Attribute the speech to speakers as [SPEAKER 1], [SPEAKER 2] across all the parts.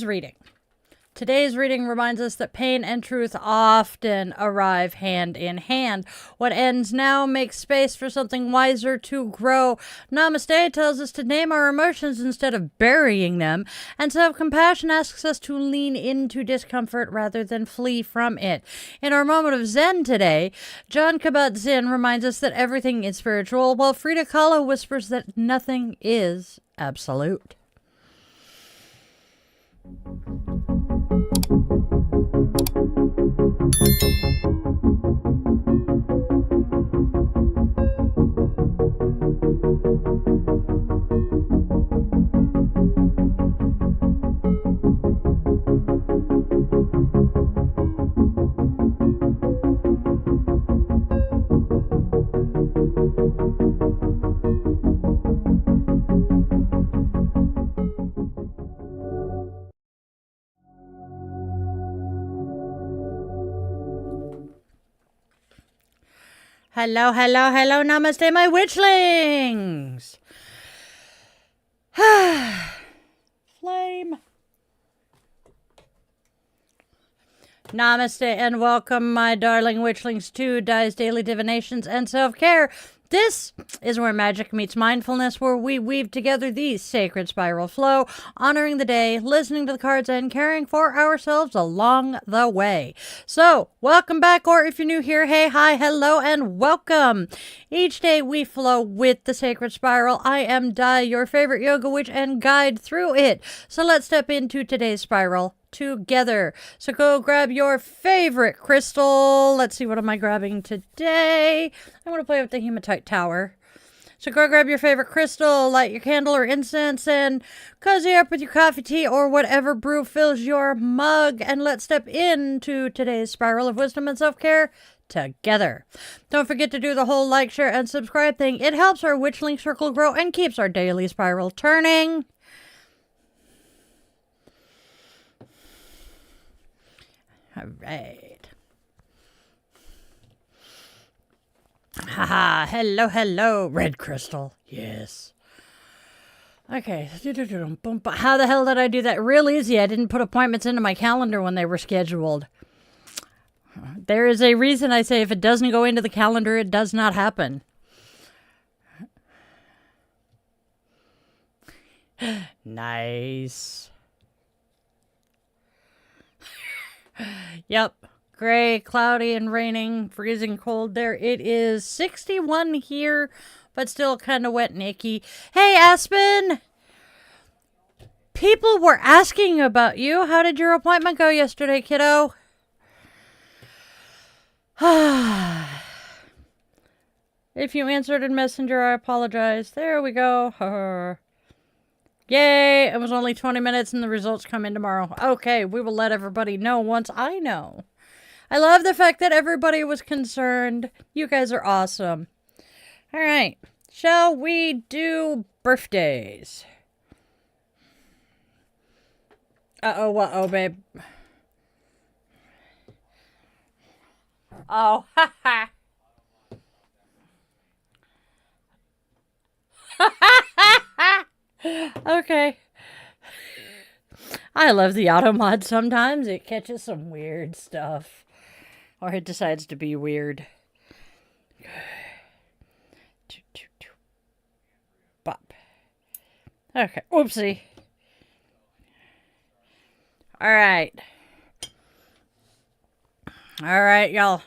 [SPEAKER 1] reading. Today's reading reminds us that pain and truth often arrive hand in hand. What ends now makes space for something wiser to grow. Namaste tells us to name our emotions instead of burying them, and self-compassion asks us to lean into discomfort rather than flee from it. In our moment of Zen today, John Kabat-Zinn reminds us that everything is spiritual, while Frida Kahlo whispers that nothing is absolute. Hello, hello, hello, namaste, my witchlings! Flame. Namaste and welcome, my darling witchlings, to Di's Daily Divinations and Self-Care. This is where magic meets mindfulness, where we weave together the sacred spiral flow, honoring the day, listening to the cards, and caring for ourselves along the way. So, welcome back, or if you're new here, hey, hi, hello, and welcome. Each day we flow with the sacred spiral. I am Di, your favorite yoga witch, and guide through it. So let's step into today's spiral together. So go grab your favorite crystal. Let's see, what am I grabbing today? I'm going to play with the hematite tower. So go grab your favorite crystal, light your candle or incense, and cozy up with your coffee, tea, or whatever brew fills your mug. And let's step into today's spiral of wisdom and self-care together. Don't forget to do the whole like, share, and subscribe thing. It helps our Witchling circle grow and keeps our daily spiral turning. All right. Haha, hello, hello, red crystal. Yes. Okay. How the hell did I do that? Real easy. I didn't put appointments into my calendar when they were scheduled. There is a reason I say if it doesn't go into the calendar, it does not happen. Nice. Yep. Gray, cloudy, and raining. Freezing cold there. It is 61 here, but still kind of wet and icky. Hey, Aspen! People were asking about you. How did your appointment go yesterday, kiddo? If you answered in Messenger, I apologize. There we go. Yay! It was only 20 minutes and the results come in tomorrow. Okay, we will let everybody know once I know. I love the fact that everybody was concerned. You guys are awesome. All right. Shall we do birthdays? Uh-oh, babe. Oh, haha. Okay. I love the auto mod sometimes. It catches some weird stuff. Or it decides to be weird. Bop. Okay. Oopsie. Alright. Alright, y'all.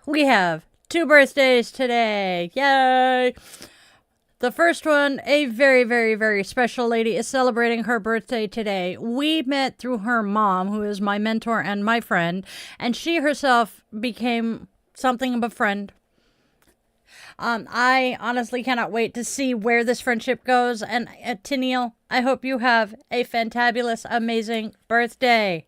[SPEAKER 1] We have 2 birthdays today. Yay! The first one, a very, very, very special lady, is celebrating her birthday today. We met through her mom, who is my mentor and my friend, and she herself became something of a friend. I honestly cannot wait to see where this friendship goes, and Tennille, I hope you have a fantabulous, amazing birthday.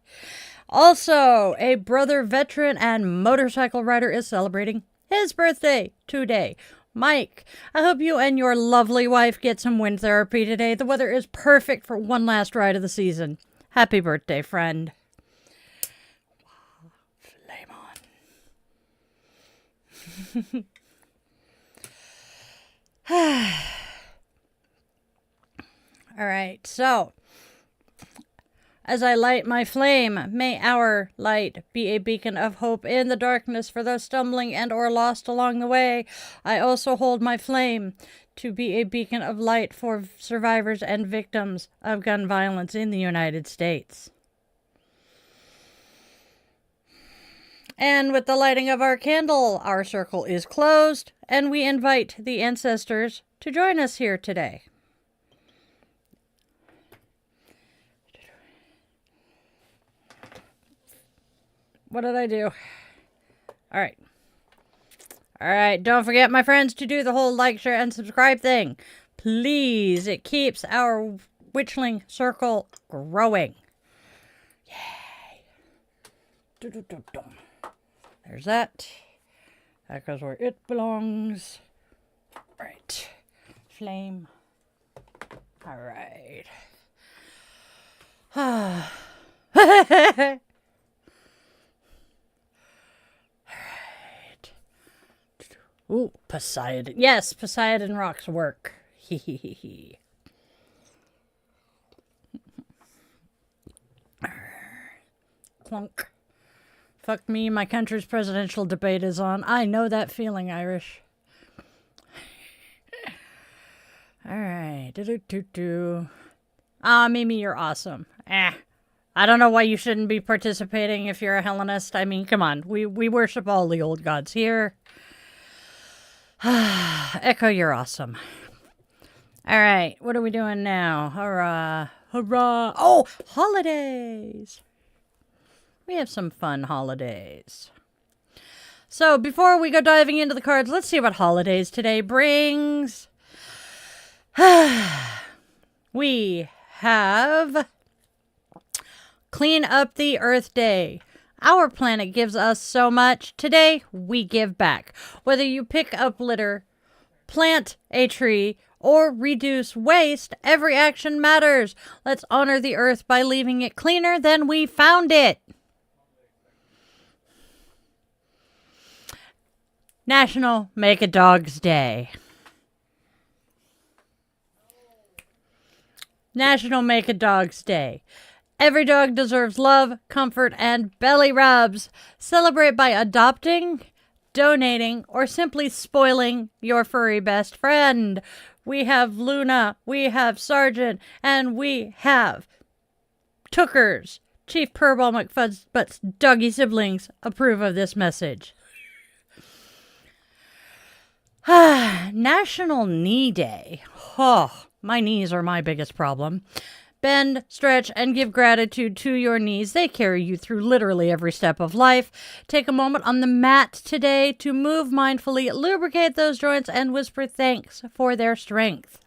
[SPEAKER 1] Also, a brother veteran and motorcycle rider is celebrating his birthday today. Mike, I hope you and your lovely wife get some wind therapy today. The weather is perfect for one last ride of the season. Happy birthday, friend. Flame on. All right, so As I light my flame, may our light be a beacon of hope in the darkness for those stumbling and or lost along the way. I also hold my flame to be a beacon of light for survivors and victims of gun violence in the United States. And with the lighting of our candle, our circle is closed, and we invite the ancestors to join us here today. What did I do? All right. All right. Don't forget, my friends, to do the whole like, share, and subscribe thing. Please. It keeps our witchling circle growing. Yay. There's that. That goes where it belongs. All right. Flame. All right. Ooh, Poseidon. Yes, Poseidon rocks work. Hee hee hee hee. Clunk. Fuck me, my country's presidential debate is on. I know that feeling, Irish. Alright. Mimi, you're awesome. I don't know why you shouldn't be participating if you're a Hellenist. I mean, come on. We worship all the old gods here. Echo, you're awesome. All right, what are we doing now? Hurrah. Hurrah. Oh, holidays. We have some fun holidays. So before we go diving into the cards, let's see what holidays today brings. We have Clean Up the Earth Day. Our planet gives us so much. Today, we give back. Whether you pick up litter, plant a tree, or reduce waste, every action matters. Let's honor the earth by leaving it cleaner than we found it. National Make a Dog's Day. National Make a Dog's Day. Every dog deserves love, comfort, and belly rubs. Celebrate by adopting, donating, or simply spoiling your furry best friend. We have Luna, we have Sergeant, and we have Tookers. Chief Purball McFuzzbutt's doggy siblings approve of this message. National Knee Day. Oh, my knees are my biggest problem. Bend, stretch, and give gratitude to your knees. They carry you through literally every step of life. Take a moment on the mat today to move mindfully, lubricate those joints, and whisper thanks for their strength.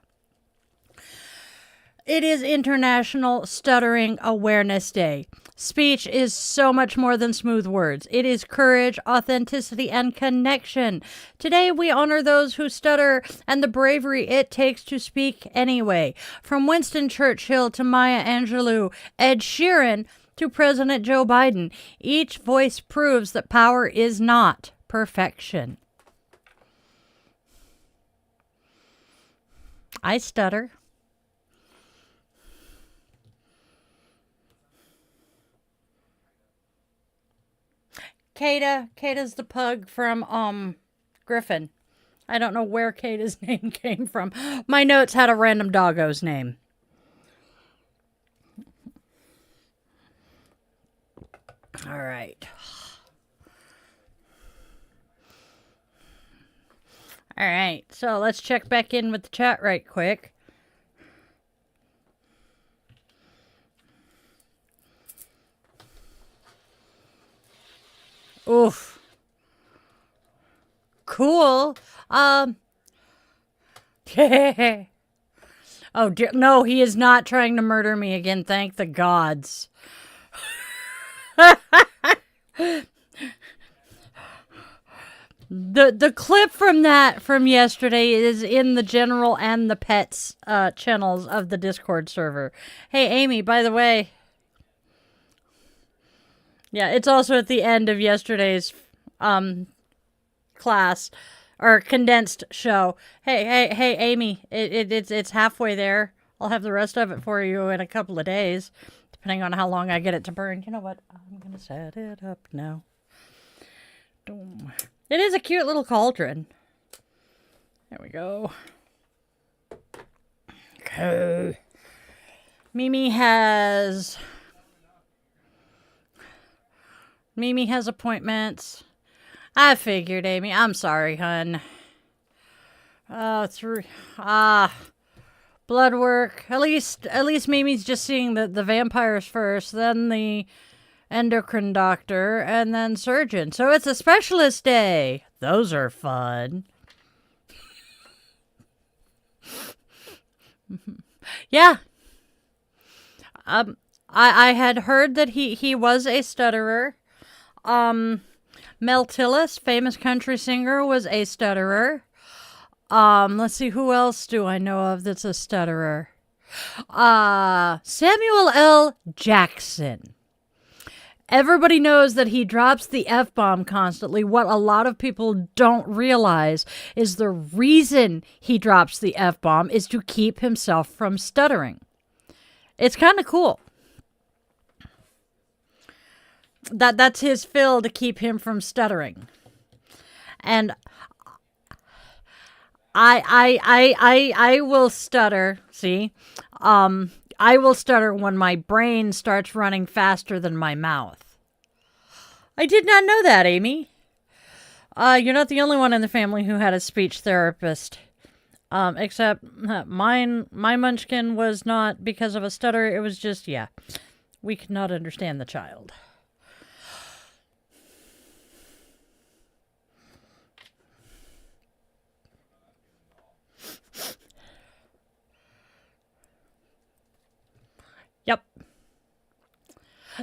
[SPEAKER 1] It is International Stuttering Awareness Day. Speech is so much more than smooth words. It is courage, authenticity, and connection. Today we honor those who stutter and the bravery it takes to speak anyway. From Winston Churchill to Maya Angelou, Ed Sheeran to President Joe Biden, each voice proves that power is not perfection. I stutter. Kata's the pug from Griffin. I don't know where Kata's name came from. My notes had a random doggo's name. All right. All right. So let's check back in with the chat right quick. Oof. Cool. Oh, dear. No, he is not trying to murder me again. Thank the gods. The clip from yesterday is in the general and the pets channels of the Discord server. Hey, Amy, by the way. Yeah, it's also at the end of yesterday's class or condensed show. Hey, Amy, it's halfway there. I'll have the rest of it for you in a couple of days. depending on how long I get it to burn. You know what? I'm going to set it up now. Boom. It is a cute little cauldron. There we go. Okay. Mimi has appointments. I figured, Amy. I'm sorry, hun. Blood work. At least Mimi's just seeing the vampires first, then the endocrine doctor, and then surgeon. So it's a specialist day. Those are fun. Yeah. I had heard that he was a stutterer. Mel Tillis, famous country singer, was a stutterer. Let's see, who else do I know of that's a stutterer? Samuel L. Jackson. Everybody knows that he drops the F-bomb constantly. What a lot of people don't realize is the reason he drops the F-bomb is to keep himself from stuttering. It's kind of cool. That's his fill to keep him from stuttering. And I will stutter, see? I will stutter when my brain starts running faster than my mouth. I did not know that, Amy. You're not the only one in the family who had a speech therapist. Except my munchkin was not because of a stutter. It was just, yeah, we could not understand the child. Yep.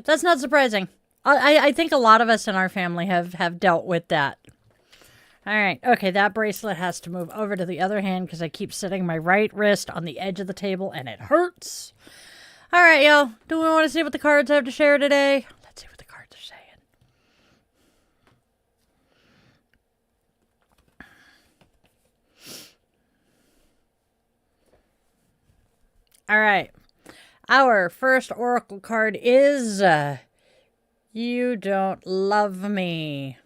[SPEAKER 1] That's not surprising. I think a lot of us in our family have dealt with that. All right. Okay, that bracelet has to move over to the other hand because I keep setting my right wrist on the edge of the table and it hurts. All right, y'all. Do we want to see what the cards have to share today? Let's see what the cards are saying. All right. Our first oracle card is You Don't Love Me.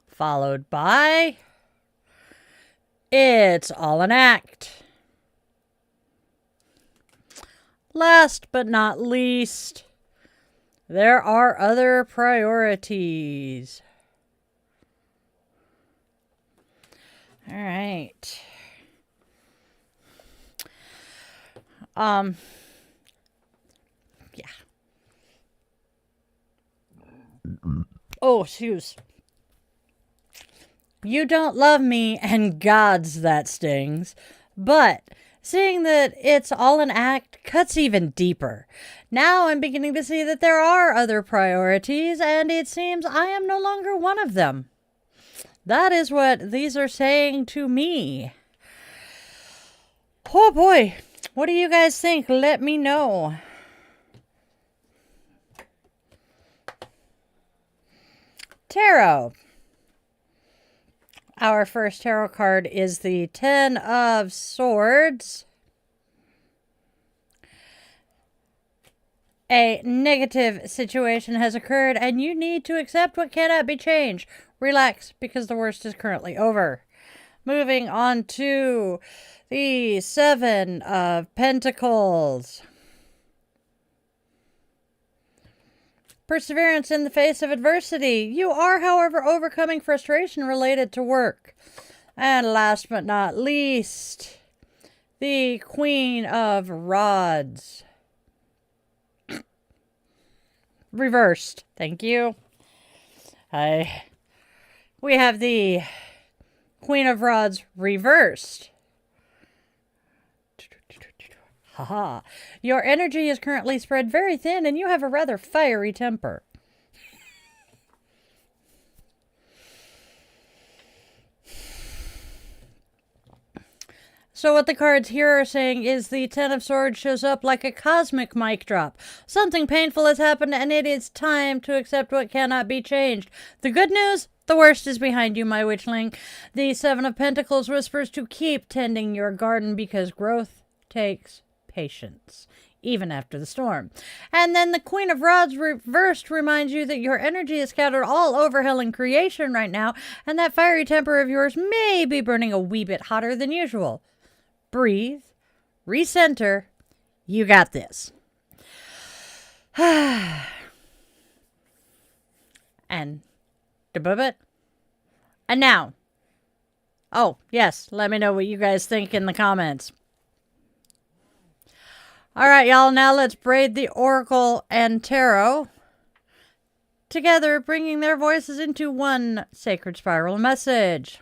[SPEAKER 1] Followed by It's All an Act. Last but not least, There Are Other Priorities. All right. Yeah. Oh, excuse. You don't love me, and gods, that stings. But seeing that it's all an act cuts even deeper. Now I'm beginning to see that there are other priorities, and it seems I am no longer one of them. That is what these are saying to me. Oh boy. What do you guys think? Let me know. Tarot. Our first tarot card is the Ten of Swords. A negative situation has occurred and you need to accept what cannot be changed. Relax, because the worst is currently over. Moving on to the Seven of Pentacles. Perseverance in the face of adversity. You are, however, overcoming frustration related to work. And last but not least, the Queen of Rods. Reversed. Thank you. We have the Queen of Rods reversed. Haha. Your energy is currently spread very thin and you have a rather fiery temper. So what the cards here are saying is the Ten of Swords shows up like a cosmic mic drop. Something painful has happened and it is time to accept what cannot be changed. The good news? The worst is behind you, my witchling. The Seven of Pentacles whispers to keep tending your garden because growth takes patience, even after the storm. And then the Queen of Rods reversed reminds you that your energy is scattered all over hell and creation right now, and that fiery temper of yours may be burning a wee bit hotter than usual. Breathe, recenter, you got this. And now, oh, yes, let me know what you guys think in the comments. All right, y'all, now let's braid the Oracle and Tarot together, bringing their voices into one sacred spiral message.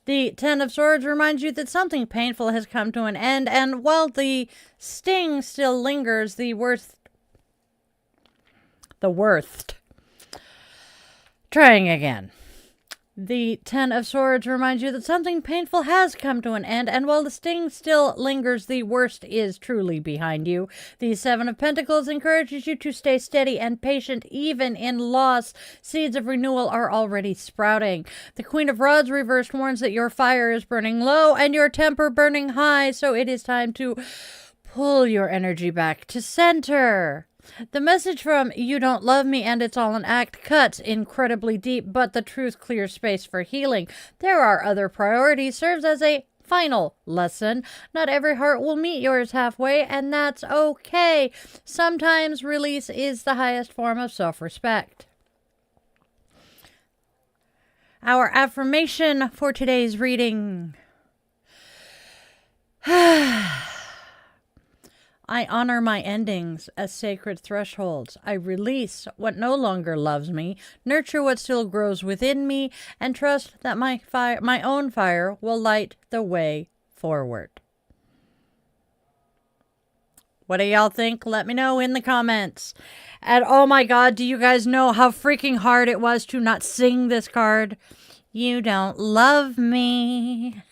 [SPEAKER 1] The Ten of Swords reminds you that something painful has come to an end, and while the sting still lingers, the worst. Trying again. The Ten of Swords reminds you that something painful has come to an end, and while the sting still lingers, the worst is truly behind you. The Seven of Pentacles encourages you to stay steady and patient, even in loss. Seeds of renewal are already sprouting. The Queen of Rods reversed warns that your fire is burning low and your temper burning high, so it is time to pull your energy back to center. The message from "You Don't Love Me and It's All an Act" cuts incredibly deep, but the truth clears space for healing. There are other priorities, serves as a final lesson. Not every heart will meet yours halfway, and that's okay. Sometimes release is the highest form of self-respect. Our affirmation for today's reading. I honor my endings as sacred thresholds. I release what no longer loves me, nurture what still grows within me, and trust that my own fire will light the way forward. What do y'all think? Let me know in the comments. And oh my God, do you guys know how freaking hard it was to not sing this card? You don't love me.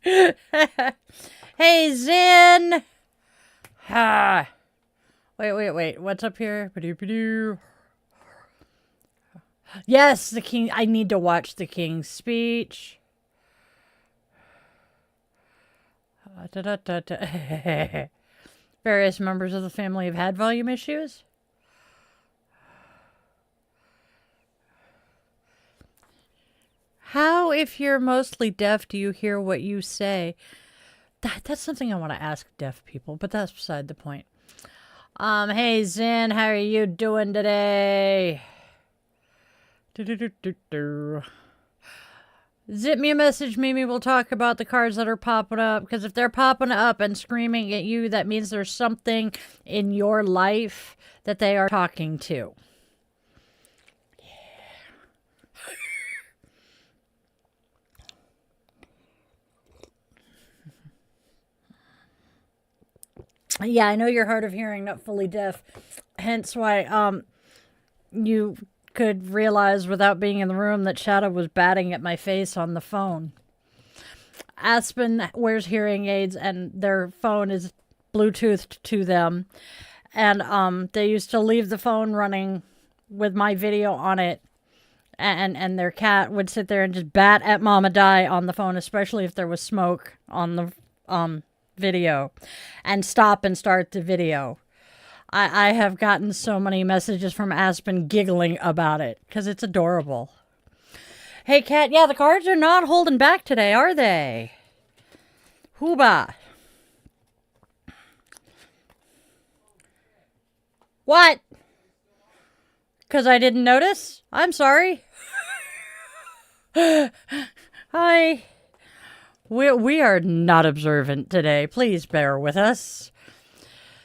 [SPEAKER 1] Hey, Zen. Wait. What's up here? Yes, the king. I need to watch the king's speech. Various members of the family have had volume issues. How, if you're mostly deaf, do you hear what you say? That's something I want to ask deaf people, but that's beside the point. Hey Zen, how are you doing today? Zip me a message, Mimi. We'll talk about the cards that are popping up, because if they're popping up and screaming at you, that means there's something in your life that they are talking to. Yeah, I know you're hard of hearing, not fully deaf. Hence why you could realize without being in the room that Shadow was batting at my face on the phone. Aspen wears hearing aids and their phone is Bluetoothed to them. And they used to leave the phone running with my video on it. And their cat would sit there and just bat at Mama Di on the phone, especially if there was smoke on the video, and stop and start the video. I have gotten so many messages from Aspen giggling about it because it's adorable. Hey cat, yeah, the cards are not holding back today, are they? Hooba. What? Because I didn't notice? I'm sorry. Hi. We are not observant today. Please bear with us.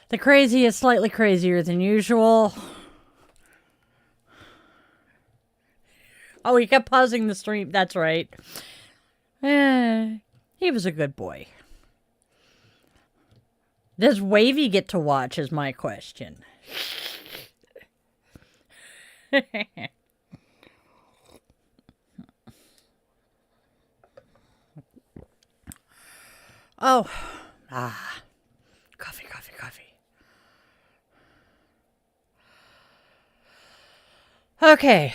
[SPEAKER 1] The crazy is slightly crazier than usual. Oh, he kept pausing the stream. That's right. He was a good boy. Does Wavy get to watch is my question. Oh, coffee. Okay,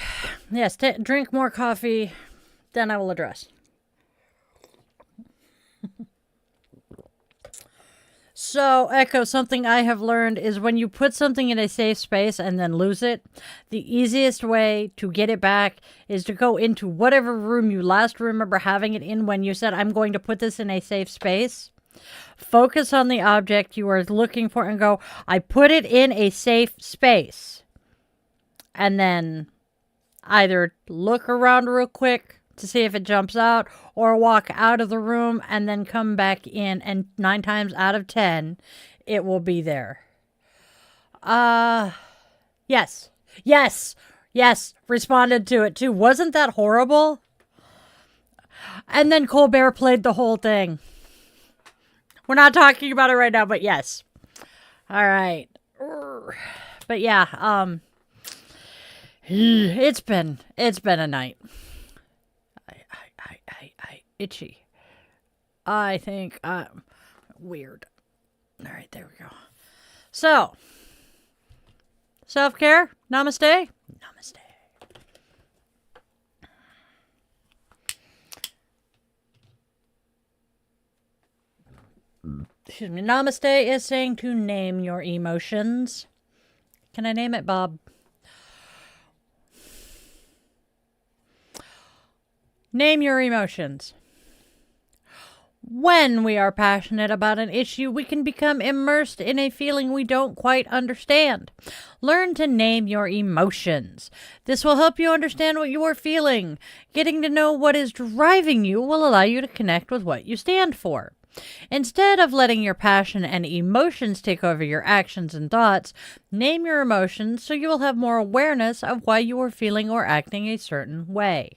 [SPEAKER 1] yes, drink more coffee, then I will address. So, Echo, something I have learned is when you put something in a safe space and then lose it, the easiest way to get it back is to go into whatever room you last remember having it in when you said, I'm going to put this in a safe space. Focus on the object you are looking for and go, I put it in a safe space. And then either look around real quick to see if it jumps out, or walk out of the room and then come back in, and 9 times out of 10 it will be there. Yes, responded to it too. Wasn't that horrible? And then Colbert played the whole thing. We're not talking about it right now, but yes. All right. But yeah, it's been a night. Itchy. I think I'm weird. All right, there we go. So, self-care. Namaste. Namaste. Excuse me. Namaste is saying to name your emotions. Can I name it, Bob? Name your emotions. When we are passionate about an issue, we can become immersed in a feeling we don't quite understand. Learn to name your emotions. This will help you understand what you are feeling. Getting to know what is driving you will allow you to connect with what you stand for. Instead of letting your passion and emotions take over your actions and thoughts, name your emotions so you will have more awareness of why you are feeling or acting a certain way.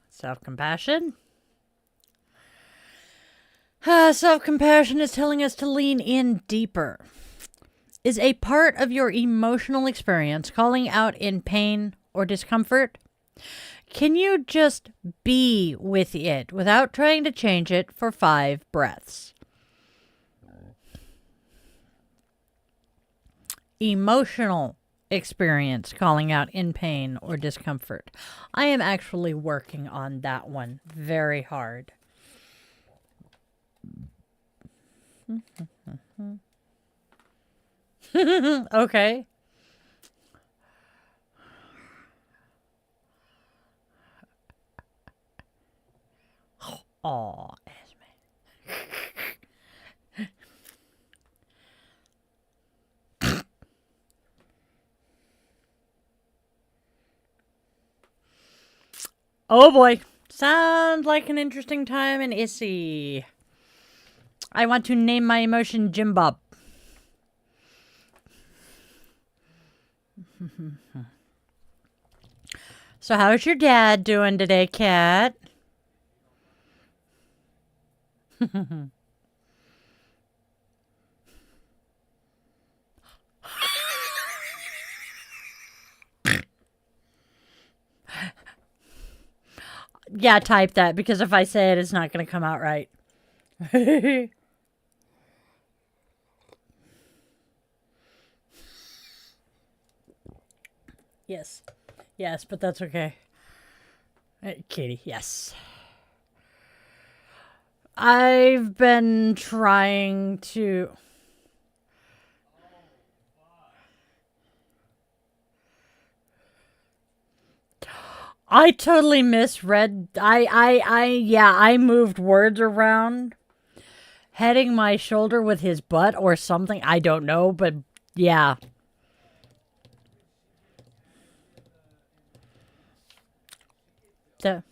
[SPEAKER 1] Self-compassion. Self-compassion is telling us to lean in deeper. Is a part of your emotional experience calling out in pain or discomfort? Can you just be with it without trying to change it for 5 breaths? Emotional experience calling out in pain or discomfort. I am actually working on that one very hard. Okay. Oh, Esme. Oh boy. Sounds like an interesting time in Issy. I want to name my emotion Jim Bob. So how's your dad doing today, Kat? Yeah, type that, because if I say it, it's not going to come out right. Yes. Yes, but that's okay. Katie, yes. I've been trying to... I totally misread. I moved words around. Heading my shoulder with his butt or something. I don't know, but yeah. The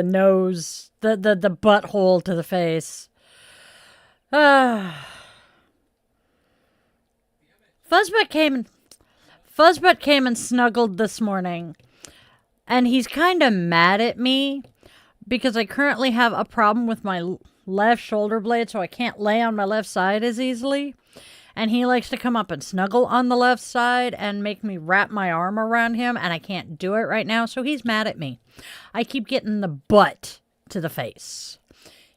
[SPEAKER 1] nose, the butthole to the face. Fuzzbutt came and snuggled this morning, and he's kind of mad at me because I currently have a problem with my left shoulder blade, so I can't lay on my left side as easily. And he likes to come up and snuggle on the left side and make me wrap my arm around him, and I can't do it right now, so he's mad at me. I keep getting the butt to the face.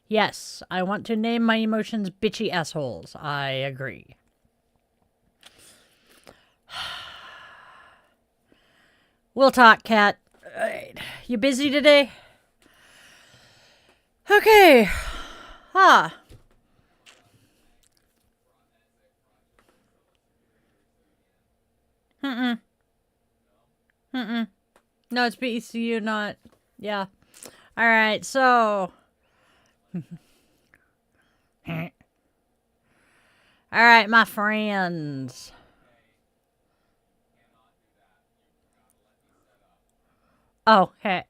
[SPEAKER 1] Yes, I want to name my emotions bitchy assholes. I agree. We'll talk, cat. All right. You busy today? Okay. Huh. Mm-mm. Mm-mm. No, it's BECU, not... Yeah. All right, so... All right, my friends. Oh, hey.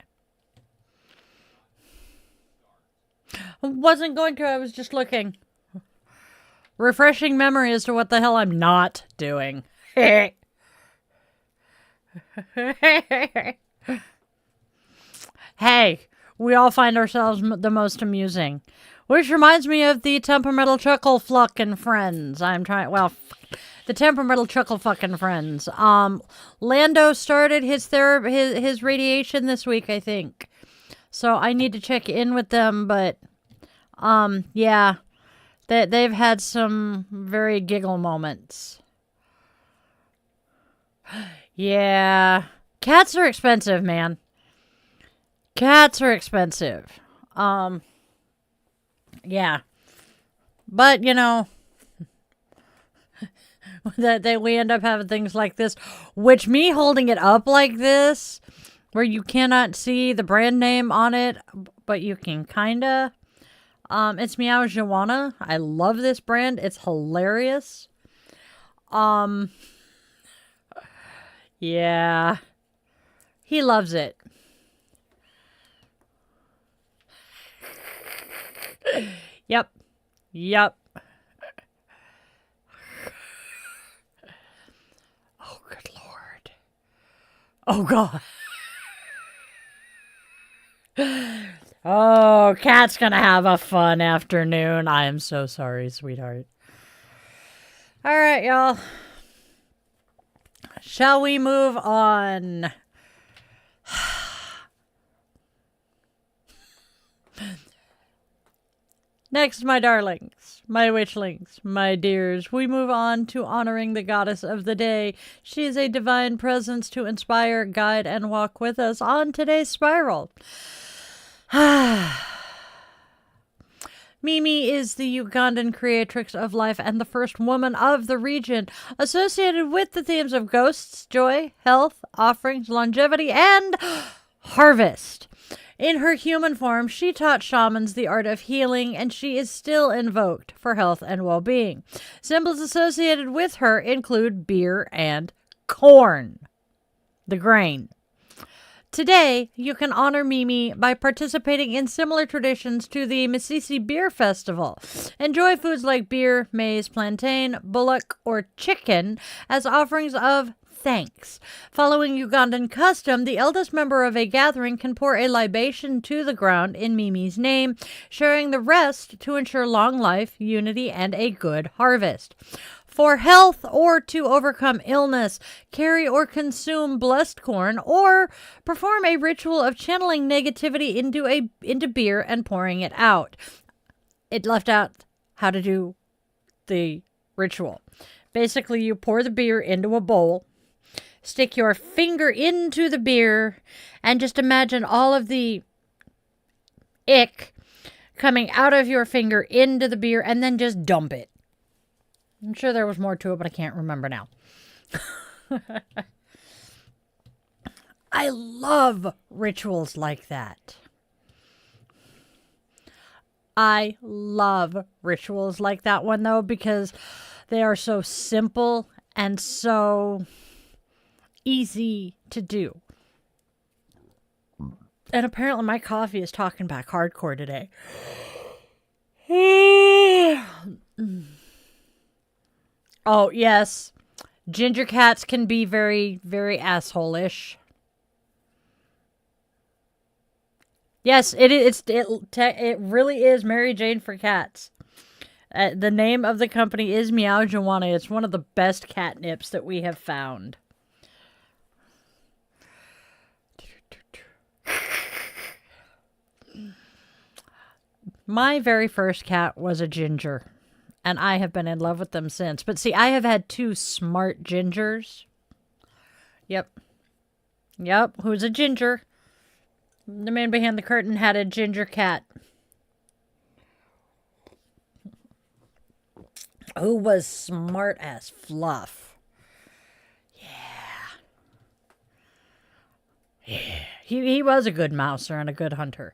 [SPEAKER 1] I wasn't going to. I was just looking. Refreshing memory as to what the hell I'm not doing. Hey, we all find ourselves the most amusing. Which reminds me of the temperamental chuckle fucking friends. The temperamental chuckle fucking friends. Lando started his radiation this week, I think. So I need to check in with them, but yeah. They've had some very giggle moments. Yeah. Cats are expensive, man. Cats are expensive. Yeah. But, you know, we end up having things like this, which me holding it up like this, where you cannot see the brand name on it, but you can kinda. It's Meow Joanna. I love this brand. It's hilarious. Yeah. He loves it. Yep. Yep. Oh, good Lord. Oh, God. Oh, Cat's gonna have a fun afternoon. I am so sorry, sweetheart. All right, y'all. Shall we move on? Next, my darlings, my witchlings, my dears, we move on to honoring the goddess of the day. She is a divine presence to inspire, guide, and walk with us on today's spiral. Mimi is the Ugandan creatrix of life and the first woman of the region, associated with the themes of ghosts, joy, health, offerings, longevity, and harvest. In her human form, she taught shamans the art of healing, and she is still invoked for health and well-being. Symbols associated with her include beer and corn, the grain. Today, you can honor Mimi by participating in similar traditions to the Misisi Beer Festival. Enjoy foods like beer, maize, plantain, bullock, or chicken as offerings of thanks. Following Ugandan custom, the eldest member of a gathering can pour a libation to the ground in Mimi's name, sharing the rest to ensure long life, unity, and a good harvest. For health or to overcome illness, carry or consume blessed corn, or perform a ritual of channeling negativity into beer and pouring it out. It left out how to do the ritual. Basically, you pour the beer into a bowl, stick your finger into the beer, and just imagine all of the ick coming out of your finger into the beer, and then just dump it. I'm sure there was more to it, but I can't remember now. I love rituals like that. I love rituals like that one, though, because they are so simple and so easy to do. And apparently my coffee is talking back hardcore today. Oh, yes. Ginger cats can be very, very asshole-ish. Yes, it really is Mary Jane for cats. The name of the company is Meow Joanna. It's one of the best catnips that we have found. My very first cat was a ginger, and I have been in love with them since. But see, I have had two smart gingers. Yep. Yep. Who's a ginger? The man behind the curtain had a ginger cat. Who was smart as fluff. Yeah. He was a good mouser and a good hunter.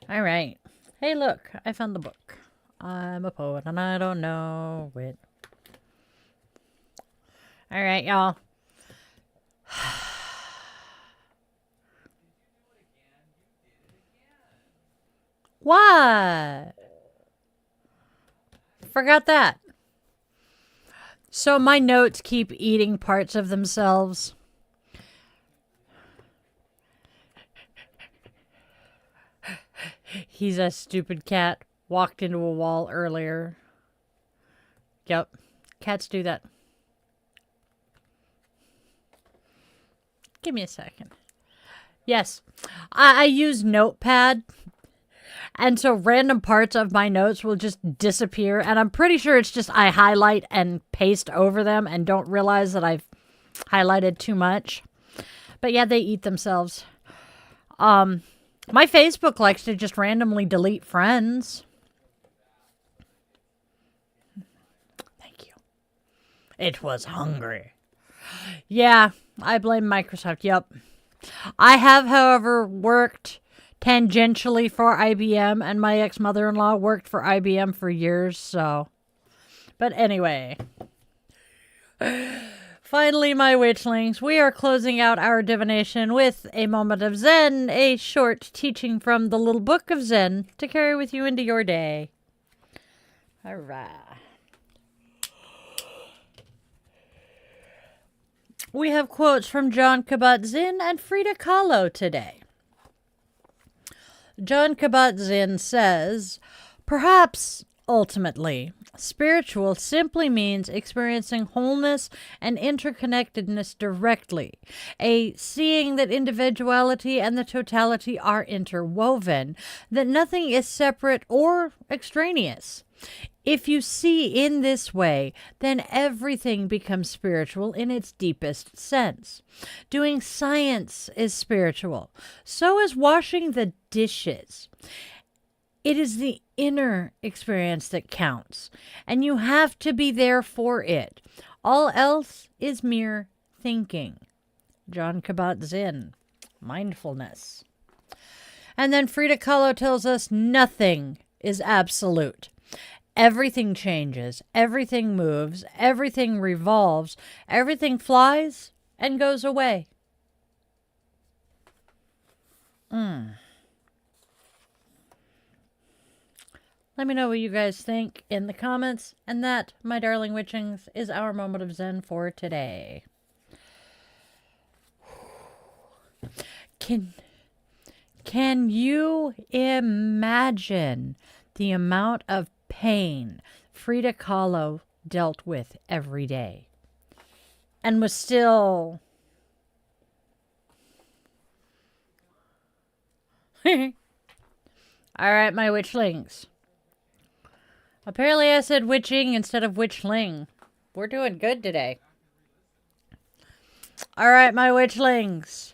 [SPEAKER 1] All right. Hey, look. I found the book. I'm a poet and I don't know it. All right, y'all. What? Forgot that. So my notes keep eating parts of themselves. He's a stupid cat. Walked into a wall earlier. Yep. Cats do that. Give me a second. Yes. I use Notepad. And so random parts of my notes will just disappear. And I'm pretty sure it's just I highlight and paste over them and don't realize that I've highlighted too much. But yeah, they eat themselves. My Facebook likes to just randomly delete friends. Thank you. It was hungry. Yeah, I blame Microsoft. Yep. I have, however, worked tangentially for IBM, and my ex-mother-in-law worked for IBM for years, so. But anyway. Finally, my witchlings, we are closing out our divination with a moment of Zen, a short teaching from the Little Book of Zen to carry with you into your day. All right. We have quotes from Jon Kabat-Zinn and Frida Kahlo today. Jon Kabat-Zinn says, perhaps, ultimately, spiritual simply means experiencing wholeness and interconnectedness directly, a seeing that individuality and the totality are interwoven, that nothing is separate or extraneous. If you see in this way, then everything becomes spiritual in its deepest sense. Doing science is spiritual. So is washing the dishes. It is the inner experience that counts, and you have to be there for it. All else is mere thinking. Jon Kabat-Zinn, Mindfulness. And then Frida Kahlo tells us nothing is absolute. Everything changes, everything moves, everything revolves, everything flies and goes away. Let me know what you guys think in the comments. And that, my darling witchings, is our moment of Zen for today. Can you imagine the amount of pain Frida Kahlo dealt with every day and was still all right, my witchlings. Apparently I said witching instead of witchling. We're doing good today. All right, my witchlings.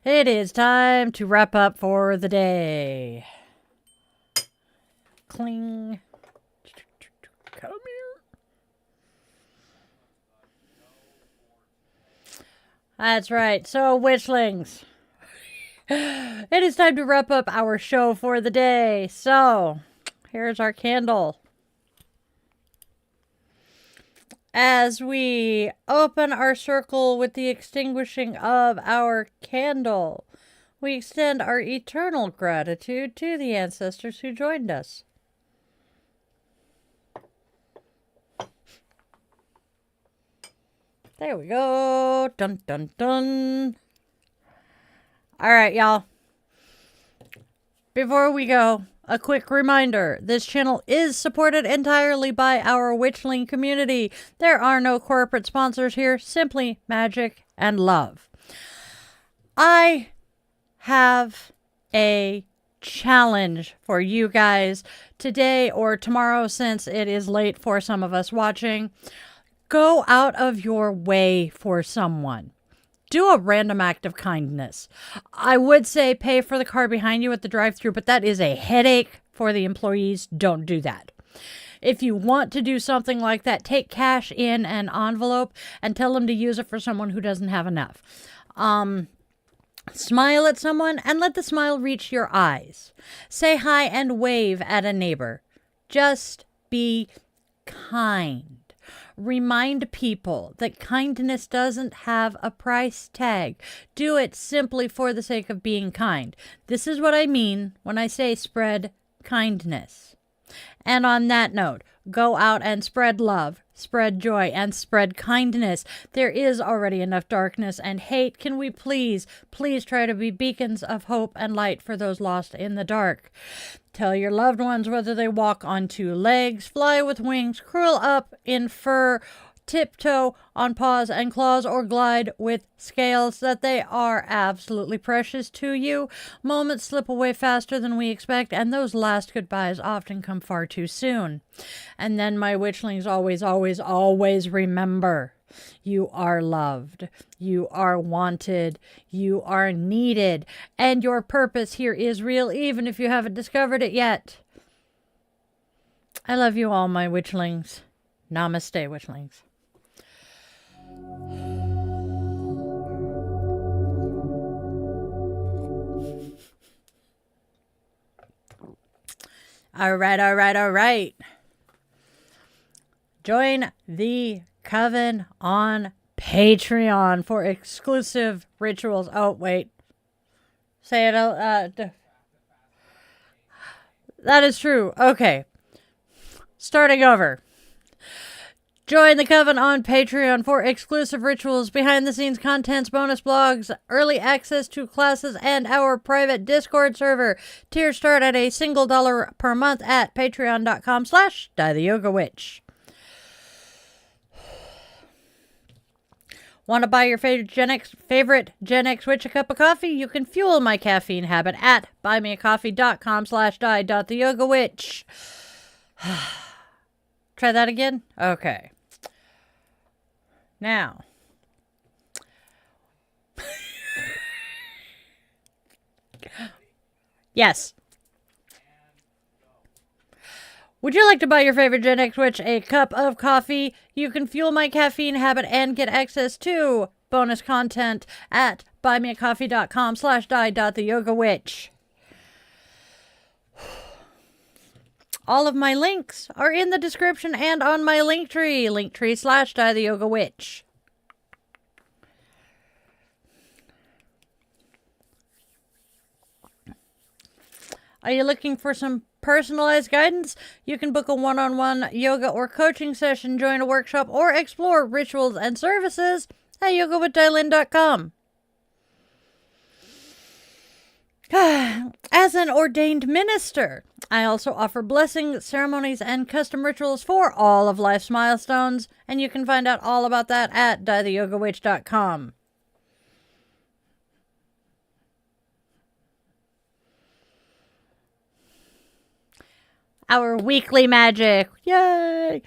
[SPEAKER 1] It is time to wrap up for the day. Cling. Come here. That's right. So, witchlings, it is time to wrap up our show for the day. So, here's our candle. As we open our circle with the extinguishing of our candle, we extend our eternal gratitude to the ancestors who joined us. There we go. Dun, dun, dun. All right, y'all. Before we go, a quick reminder. This channel is supported entirely by our witchling community. There are no corporate sponsors here, simply magic and love. I have a challenge for you guys today or tomorrow, since it is late for some of us watching. Go out of your way for someone. do a random act of kindness. I would say pay for the car behind you at the drive-thru, but that is a headache for the employees. Don't do that. If you want to do something like that, take cash in an envelope and tell them to use it for someone who doesn't have enough. Smile at someone and let the smile reach your eyes. Say hi and wave at a neighbor. Just be kind. Remind people that kindness doesn't have a price tag. Do it simply for the sake of being kind. This is what I mean when I say spread kindness. And on that note, go out and spread love, spread joy, and spread kindness. There is already enough darkness and hate. Can we please try to be beacons of hope and light for those lost in the dark? Tell your loved ones, whether they walk on two legs, fly with wings, curl up in fur, tiptoe on paws and claws, or glide with scales, that they are absolutely precious to you. Moments slip away faster than we expect, and those last goodbyes often come far too soon. And then, my witchlings, always, always, always remember, you are loved, you are wanted, you are needed, and your purpose here is real, even if you haven't discovered it yet. I love you all, my witchlings. Namaste, witchlings. All right. Join the coven on Patreon for exclusive rituals. Oh, wait. Say it out. That is true. Okay. Starting over. Join the coven on Patreon for exclusive rituals, behind-the-scenes contents, bonus blogs, early access to classes, and our private Discord server. Tiers start at $1 per month at patreon.com/DieTheYogaWitch. Want to buy your favorite Gen X Witch a cup of coffee? You can fuel my caffeine habit at buymeacoffee.com/DieTheYogaWitch. Try that again? Okay. Now, yes. Would you like to buy your favorite Gen X Witch a cup of coffee? You can fuel my caffeine habit and get access to bonus content at buymeacoffee.com/die.theyogawitch. All of my links are in the description and on my Linktree, linktree/DieTheYogaWitch. Are you looking for some personalized guidance? You can book a one-on-one yoga or coaching session, join a workshop, or explore rituals and services at yogawithdailen.com. As an ordained minister, I also offer blessings, ceremonies, and custom rituals for all of life's milestones, and you can find out all about that at dietheyogawitch.com. Our weekly magic. Yay!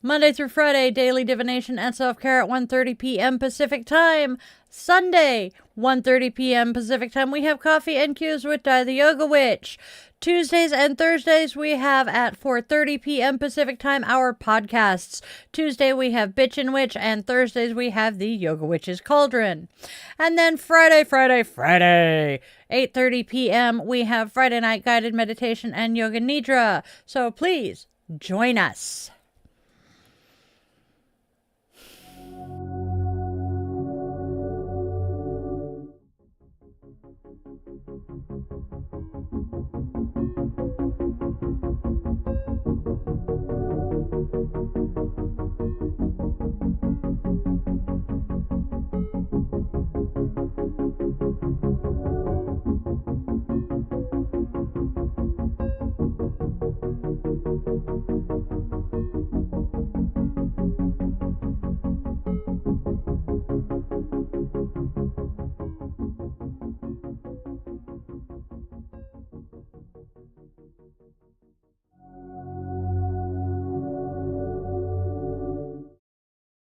[SPEAKER 1] Monday through Friday, daily divination and self-care at 1:30 p.m. Pacific Time. Sunday, 1:30 p.m. Pacific Time, we have Coffee and Cues with Die the Yoga Witch. Tuesdays and Thursdays, we have at 4:30 p.m. Pacific Time our podcasts. Tuesday, we have Bitchin' Witch, and Thursdays, we have the Yoga Witch's Cauldron. And then Friday, 8:30 p.m., we have Friday Night Guided Meditation and Yoga Nidra. So please, join us.